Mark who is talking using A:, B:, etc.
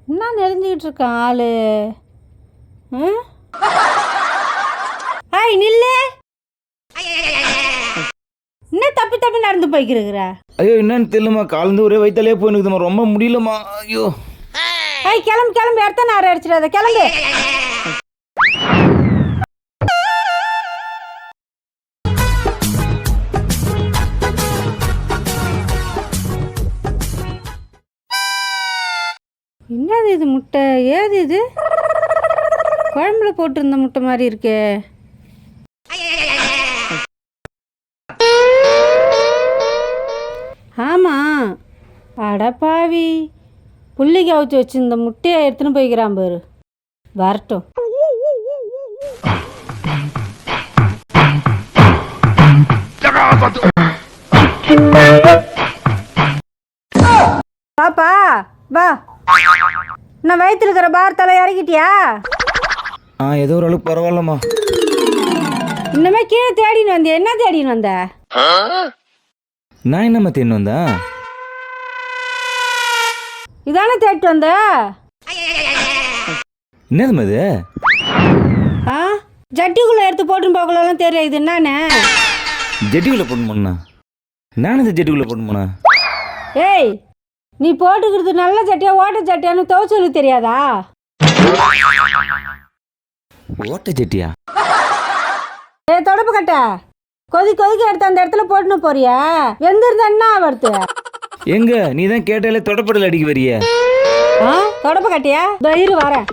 A: என்ன நெறிஞ்சிக்கிட்டு இருக்கான் ஆளு? ஹாய் நில்லு. என்ன தப்பி தப்பி நடந்து போய்க்கிறா?
B: ஐயோ என்னன்னு தெரியலம்மா, காலந்து ஒரே வயிற்றாலே போயிருக்குதுமா, ரொம்ப முடியலம்மா. ஐயோ
A: ஹாய் கிளம்பு கிளம்பு, இடத்த நேரம் அடிச்சிடாத, கிளம்பு. என்னது இது முட்டை? ஏது இது? குழம்புல போட்டிருந்த முட்டை மாதிரி இருக்கே. ஆமாம், அடப்பாவி, புள்ளிக்கு அவிச்சு வச்சிருந்த முட்டையை எடுத்துன்னு போய்க்கிறான் பாரு. வரட்டும். பாப்பா வா, நான் வயிற்றுல இருக்கிற பாரத்தால இறக்கிட்டியா?
B: ஏதோ ஒரு அளவுக்கு பரவாயில்லம்மா.
A: இன்னமே கீழே தேடின்னு வந்த, என்ன தேடின்னு வந்த?
B: நான் என்னம்மா தேடின்னு வந்தேன்?
A: இதானே தேடிட்டு வந்த.
B: என்னதும்மா இது?
A: ஜட்டிக்குள்ள எடுத்து போட்டுன்னு போகலாம் தெரியல. இது என்னன்னு?
B: ஜட்டிக்குள்ள போட்டு போனா? நானும் இந்த ஜட்டிக்குள்ள போட்டு போனா?
A: ஏய், நீ போட்டுக்கிறது நல்ல சட்டியா ஓட்ட சட்டியான்னு துவச்சொல்லு தெரியாதா?
B: ஓட்ட சட்டியா?
A: தொடப்பு கட்ட கொதிக்க எடுத்து அந்த இடத்துல போட்டுன்னு போறியா? வெந்திருந்தா என்ன வருது?
B: எங்க நீ தான் கேட்டாலே தொடப்படல அடிக்க வரிய.
A: தொடப்பு கட்டியா? வரேன்.